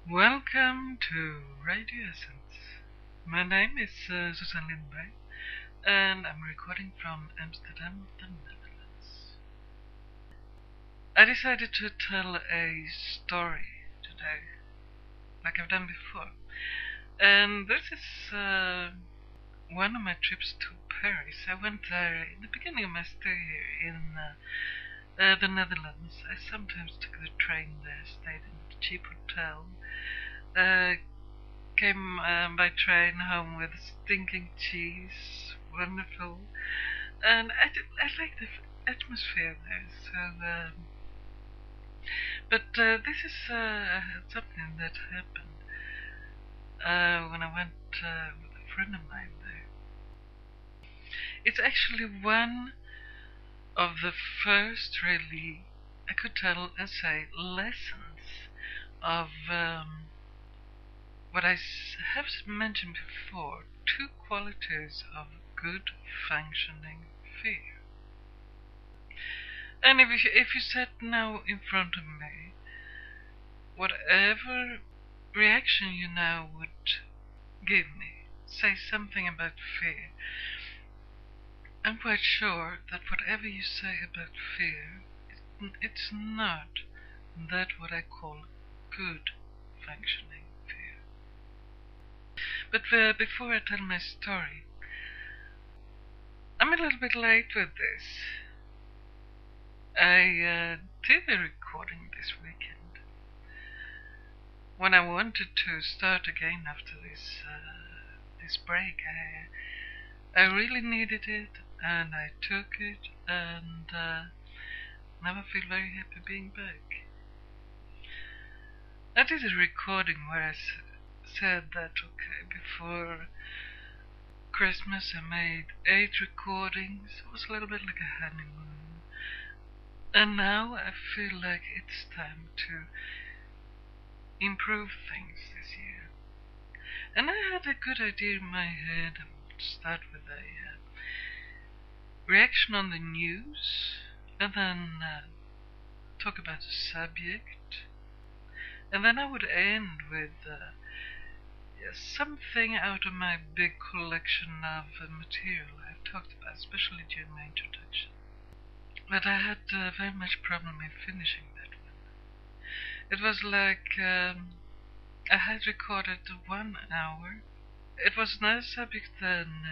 Welcome to Radio Essence. My name is Susan Lindberg, and I'm recording from Amsterdam, the Netherlands. I decided to tell a story today, like I've done before. And this is one of my trips to Paris. I went there in the beginning of my stay here in the Netherlands. I sometimes took the train there, stayed in a cheap hotel, came by train home with stinking cheese, wonderful, and I like the atmosphere there. So, but this is something that happened when I went with a friend of mine there. It's actually one of the first, really, I could tell and say, lessons of what I have mentioned before, two qualities of good functioning fear. And if you sat now in front of me, whatever reaction you now would give me, say something about fear, I'm quite sure that whatever you say about fear, it's not that what I call good functioning fear. But before I tell my story, I'm a little bit late with this. I did a recording this weekend. When I wanted to start again after this break, I really needed it, and I took it, and now I feel very happy being back. I did a recording where I said that, okay, before Christmas I made 8 recordings. It was a little bit like a honeymoon. And now I feel like it's time to improve things this year. And I had a good idea in my head. I would start with a reaction on the news, and then talk about the subject, and then I would end with something out of my big collection of material I've talked about, especially during my introduction. But I had very much problem in finishing that one. It was like I had recorded 1 hour. It was another subject than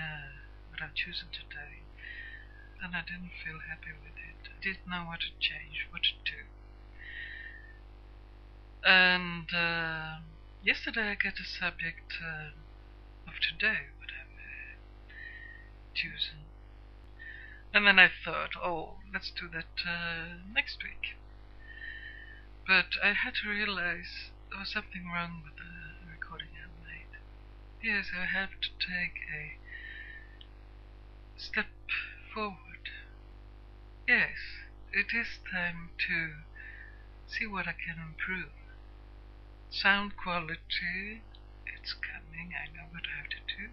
what I've chosen today, and I didn't feel happy with it. I didn't know what to change, what to do. And yesterday I got a subject of today, what I've chosen. And then I thought, oh, let's do that next week. But I had to realize there was something wrong with the recording I made. Yes, I have to take a step forward. Yes, it is time to see what I can improve. Sound quality, it's coming, I know what I have to do.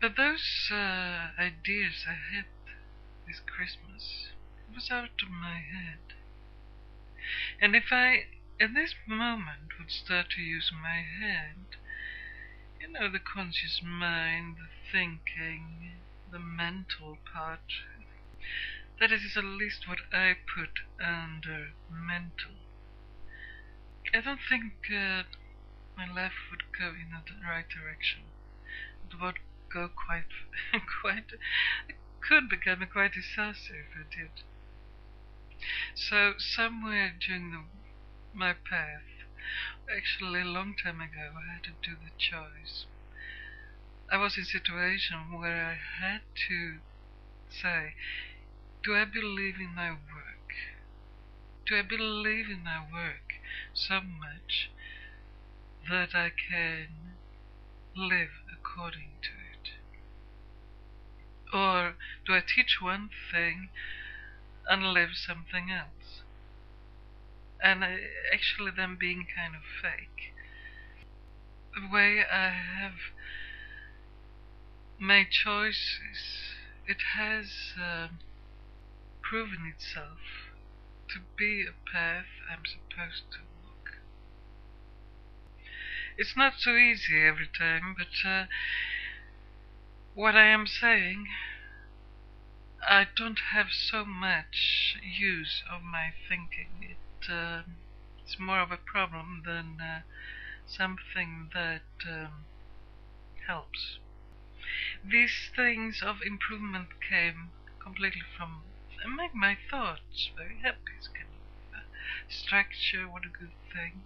But those ideas I had this Christmas, it was out of my head. And if I, at this moment, would start to use my head, you know, the conscious mind, the thinking, the mental part, that is at least what I put under mental, I don't think my life would go in the right direction. It would go quite, it could become a quite disaster if it did. So somewhere during my path, actually a long time ago, I had to do the choice. I was in a situation where I had to say, do I believe in my work? Do I believe in my work so much that I can live according to it? Or do I teach one thing and live something else? And actually them being kind of fake. The way I have made choices, it has proven itself to be a path I'm supposed to walk. It's not so easy every time, but what I am saying, I don't have so much use of my thinking. It's more of a problem than something that helps. These things of improvement came completely from my thoughts. Very happy. It's kind of structure. What a good thing.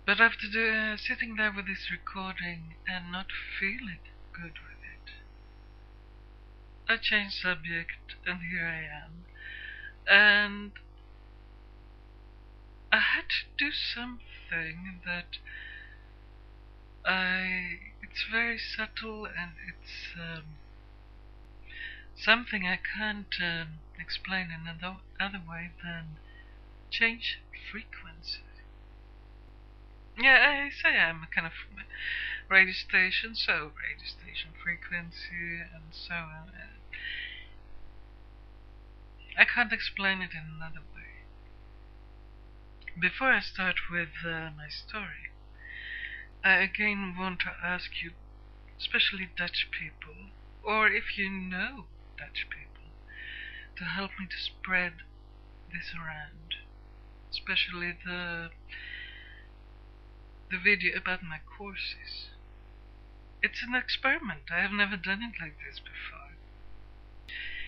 But after sitting there with this recording and not feeling good with it, I changed subject and here I am. And I had to do something that it's very subtle and it's something I can't explain in another other way than change frequency. Yeah, I say I'm a kind of radio station, so radio station frequency and so on. I can't explain it in another way. Before I start with my story, I again want to ask you, especially Dutch people, or if you know Dutch people, to help me to spread this around, especially the video about my courses. It's an experiment. I have never done it like this before.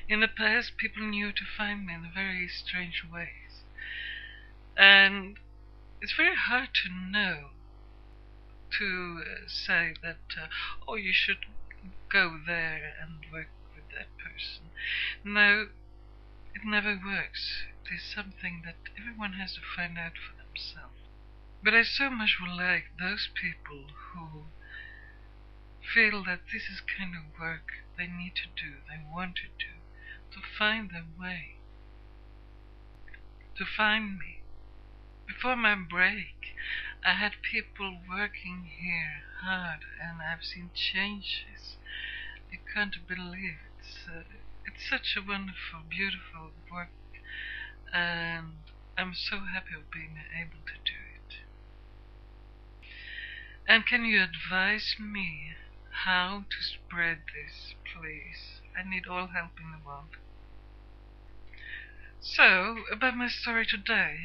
In the past, people knew to find me in very strange ways. And it's very hard to know, to say that, oh, you should go there and work with that person. No, it never works. It is something that everyone has to find out for themselves. But I so much would like those people who feel that this is kind of work they need to do, they want to do, to find their way, to find me. Before my break, I had people working here hard, and I've seen changes. You can't believe it's such a wonderful, beautiful work, and I'm so happy of being able to do it. And can you advise me how to spread this, please? I need all help in the world. So, about my story today,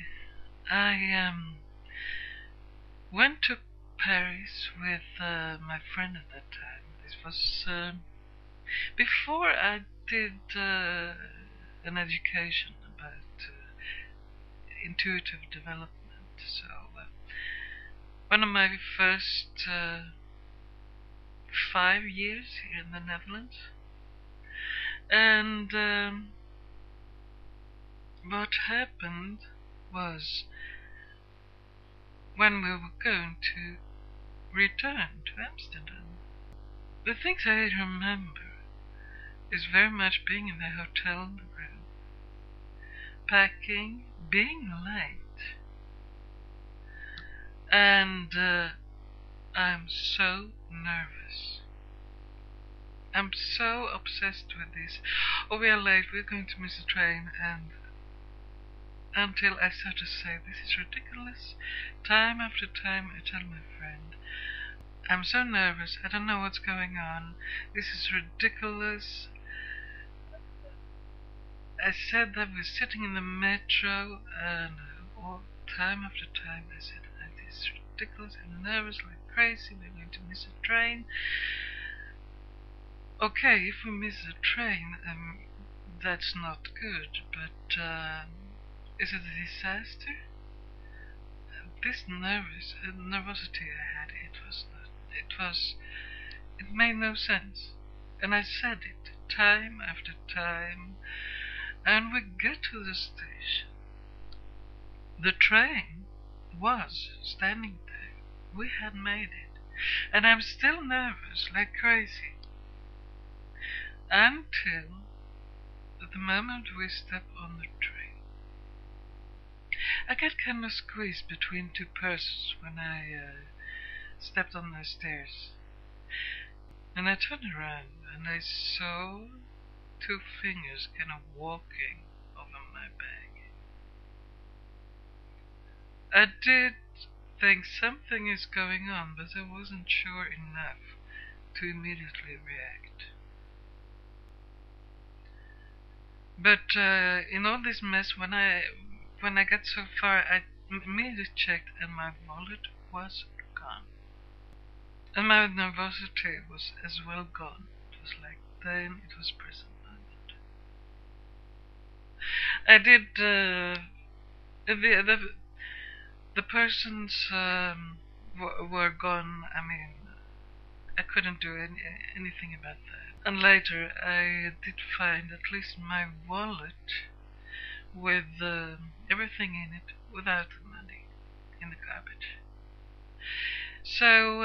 I went to Paris with my friend at that time. This was before I did an education about intuitive development. So, one of my first 5 years here in the Netherlands. And what happened was, when we were going to return to Amsterdam, the things I remember is very much being in the hotel room, packing, being late, and I'm so nervous. I'm so obsessed with this. Oh, we are late, we're going to miss the train, and until I start to say, this is ridiculous. Time after time I tell my friend, I'm so nervous, I don't know what's going on, this is ridiculous. I said that we're sitting in the metro, and time after time I said, this is ridiculous, I'm nervous like crazy, we're going to miss a train. Okay, if we miss the train, that's not good, but is it a disaster? This nervosity I had, it made no sense. And I said it time after time, and we get to the station. The train was standing there. We had made it. And I'm still nervous like crazy. Until the moment we step on the train. I get kind of squeezed between two persons when I stepped on the stairs. And I turned around and I saw two fingers kind of walking over my bag. I did think something is going on, but I wasn't sure enough to immediately react. But in all this mess, when I got so far, I immediately checked, and my wallet was gone, and my nervosity was as well gone. It was like then it was present moment. I did the persons were gone. I mean, I couldn't do anything about that. And later, I did find at least my wallet with everything in it without the money in the garbage. So,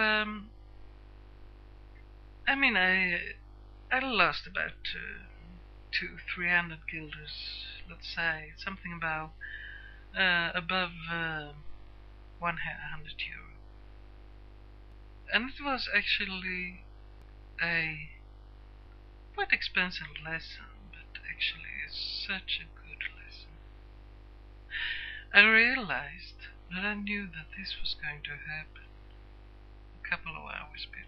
I mean, I lost about 300 guilders, let's say, something about above 100 euro. And it was actually a quite expensive lesson, but actually it's such a good lesson. I realized that I knew that this was going to happen a couple of hours before.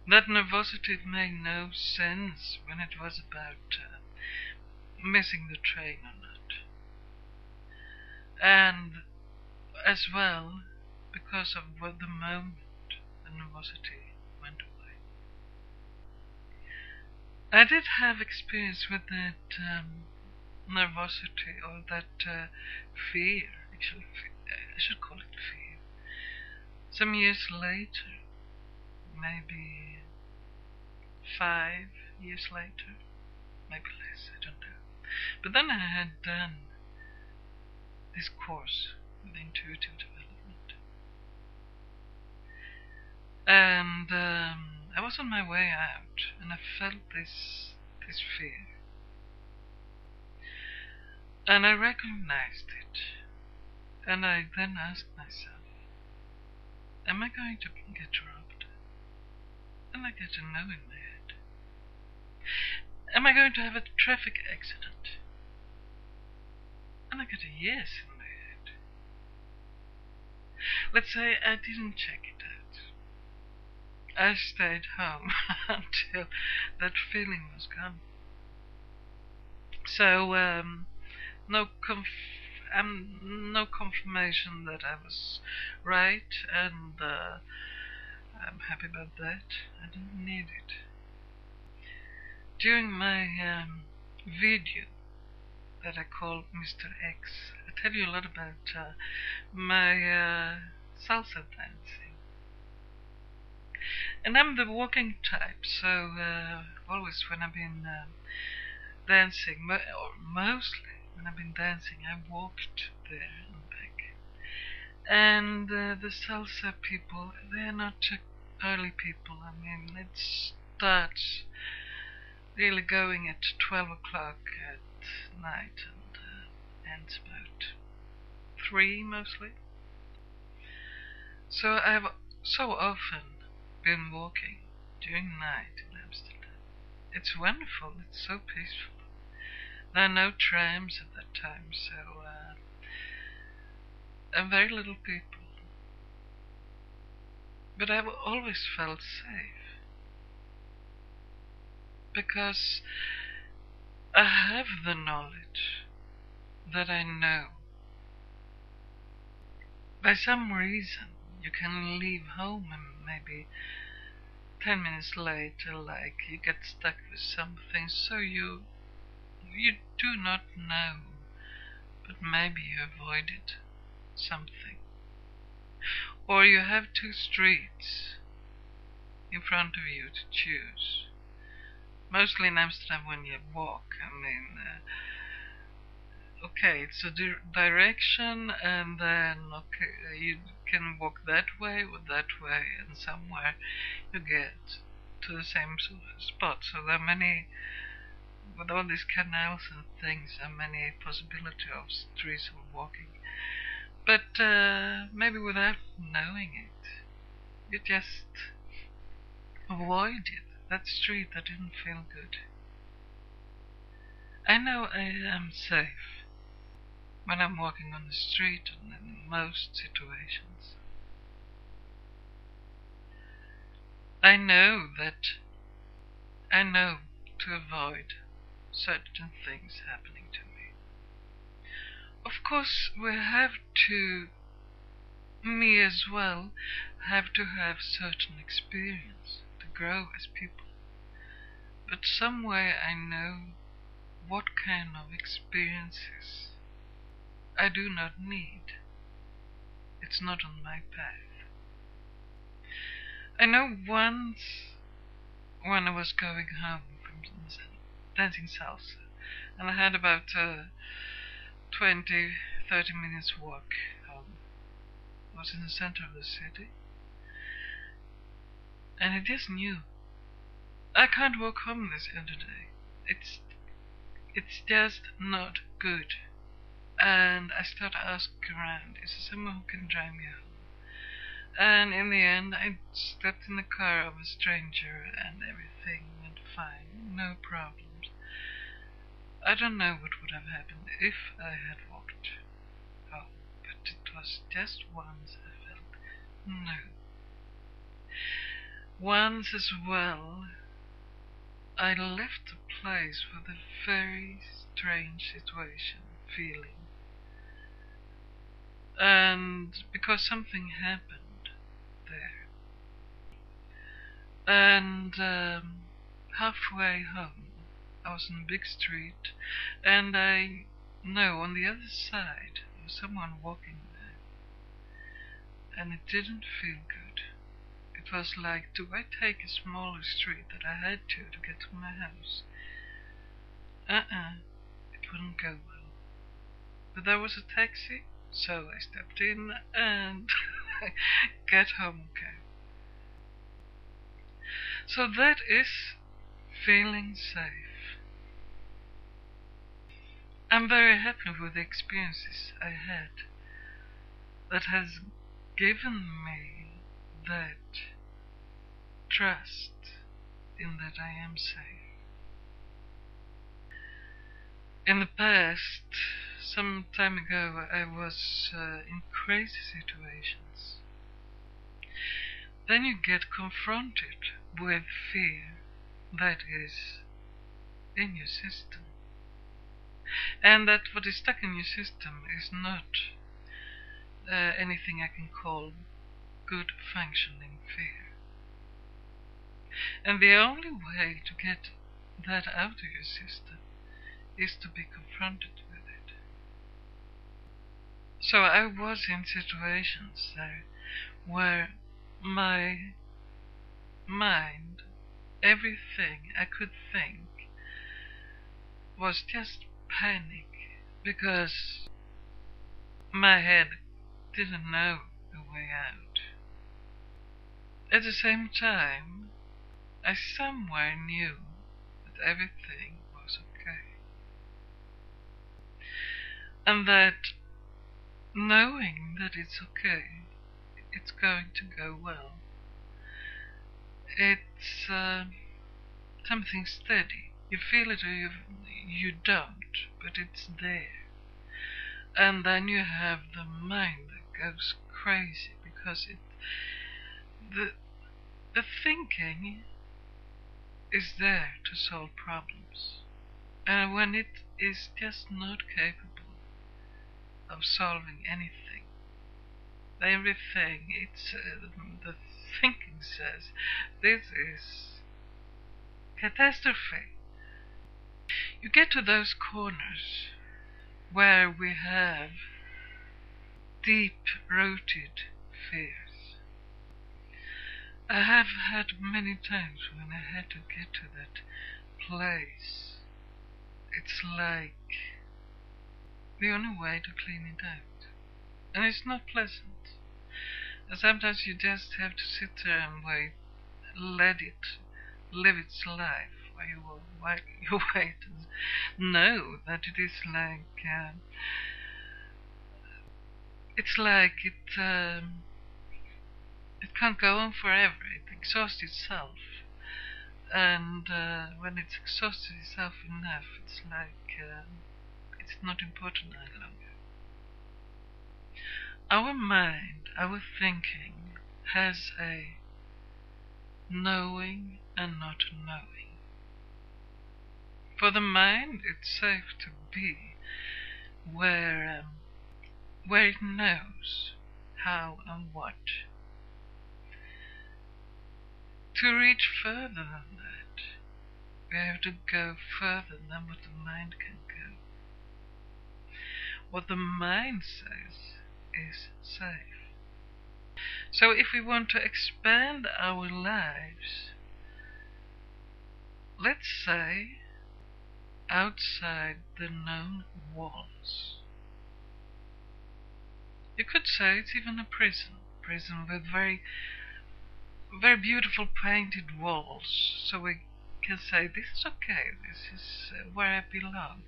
That nervosity made no sense when it was about missing the train or not. And as well, because of the moment, the nervosity went away. I did have experience with that nervosity or that fear, actually, I should call it fear. Some years later, maybe 5 years later, maybe less, I don't know. But then I had done this course with intuitive development, and I was on my way out, and I felt this fear, and I recognized it, and I then asked myself, am I going to get robbed? And I get a no in my head. Am I going to have a traffic accident? And I get a yes in my head. Let's say I didn't check it out. I stayed home until that feeling was gone. So, no confirmation that I was right, and I'm happy about that. I didn't need it. During my video that I call Mr. X, I tell you a lot about my salsa dancing. And I'm the walking type, so always when I've been dancing, or mostly when I've been dancing, I walked there and back. And the salsa people, they're not early people. I mean, it starts really going at 12 o'clock at night and ends about 3 mostly. So I've so often been walking during night in Amsterdam. It's wonderful, it's so peaceful. There are no trams at that time, so and very little people. But I've always felt safe, because I have the knowledge that I know. By some reason, you can leave home and maybe 10 minutes later, like you get stuck with something, so you do not know, but maybe you avoided something. Or you have 2 streets in front of you to choose. Mostly in Amsterdam when you walk, I mean, okay, it's a direction, and then, okay, you can walk that way or that way, and somewhere you get to the same spot. So there are many, with all these canals and things, there are many possibilities of streets of walking. But maybe without knowing it, you just avoided that street that didn't feel good. I know I am safe. when I'm walking on the street and in most situations. I know to avoid certain things happening to me. Of course, me as well, have to have certain experience to grow as people. But somewhere I know what kind of experiences I do not need. It's not on my path. I know once when I was going home from dancing salsa, and I had about 20-30 minutes walk home. I was in the center of the city, and I just knew I can't walk home this other day. It's just not good. And I started asking around, is there someone who can drive me home? And in the end, I stepped in the car of a stranger and everything went fine, no problems. I don't know what would have happened if I had walked home, but it was just once I felt no. Once as well, I left the place with a very strange situation, feeling. And because something happened there. And halfway home, I was in a big street, and I know on the other side there was someone walking there. And it didn't feel good. It was like, do I take a smaller street that I had to get to my house? It wouldn't go well. But there was a taxi, so I stepped in and got home okay. So that is feeling safe. I'm very happy with the experiences I had. That has given me that trust in that I am safe. In the past, some time ago, I was in crazy situations. Then you get confronted with fear that is in your system. And that what is stuck in your system is not anything I can call good functioning fear. And the only way to get that out of your system is to be confronted with it. So I was in situations there where my mind, everything I could think, was just panic because my head didn't know the way out. At the same time, I somewhere knew that everything was okay. And that knowing that it's okay, it's going to go well, it's something steady. You feel it or you don't, but it's there. And then you have the mind that goes crazy because the thinking is there to solve problems. And when it is just not capable of solving anything, everything, the thinking says, this is catastrophe. You get to those corners where we have deep-rooted fears. I have had many times when I had to get to that place. It's like the only way to clean it out. And it's not pleasant. And sometimes you just have to sit there and wait, let it live its life, while you wait and know that it is like, it's like it can't go on forever. It exhausts itself. And when it's exhausted itself enough, it's like it's not important any longer. our mind, our thinking, has a knowing and not knowing. For the mind, it's safe to be where it knows how and what. To reach further than that, we have to go further than what the mind can go. What the mind says is safe. So if we want to expand our lives, let's say outside the known walls. You could say it's even a prison with very, very beautiful painted walls, so we can say this is okay, this is where I belong.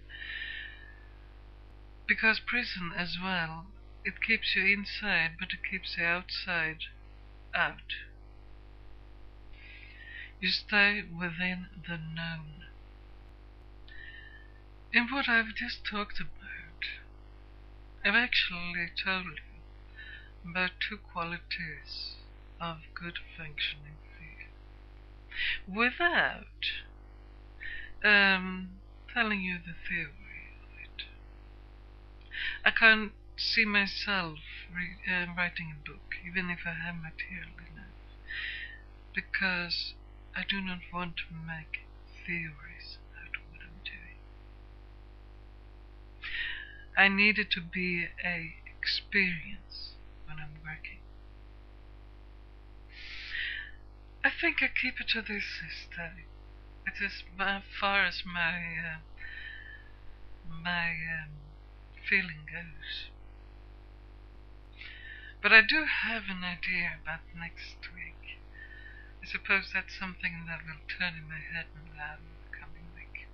Because prison as well, it keeps you inside, but it keeps the outside out. You stay within the known. In what I've just talked about, I've actually told you about two qualities of good functioning fear, without telling you the theory of it. I can't see myself writing a book, even if I have material enough, because I do not want to make theories out of what I'm doing. I need it to be a experience when I'm working. I think I keep it to this day. It is as far as my feeling goes. But I do have an idea about next week. I suppose that's something that will turn in my head now in the coming week.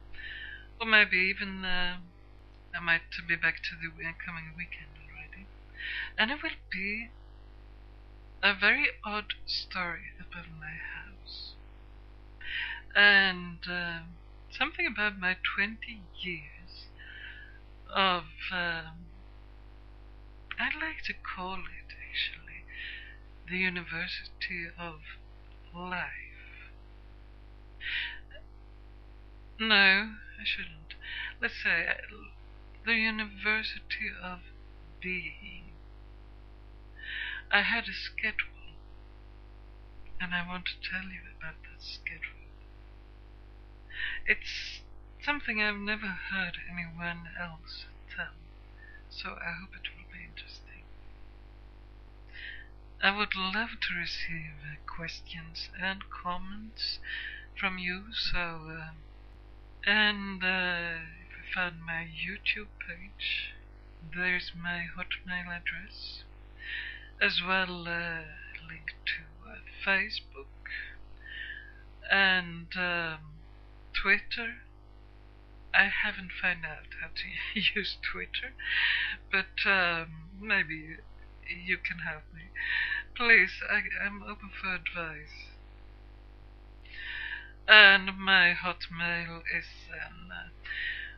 Or maybe even I might be back to the coming weekend already. And it will be a very odd story about my house. And something about my 20 years of, I'd like to call it actually, the University of Life. No, I shouldn't. Let's say the University of Being. I had a schedule, and I want to tell you about that schedule. It's something I've never heard anyone else tell, so I hope it will be interesting. I would love to receive questions and comments from you, so and if you found my YouTube page, there's my Hotmail address, as well a link to Facebook and Twitter. I haven't found out how to use Twitter, but maybe you can help me. Please, I'm open for advice. And my Hotmail is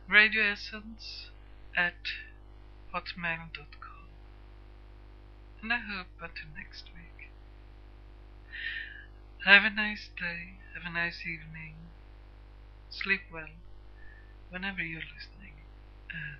radioessence at hotmail.com. And I hope until next week. Have a nice day, have a nice evening, sleep well, whenever you're listening, and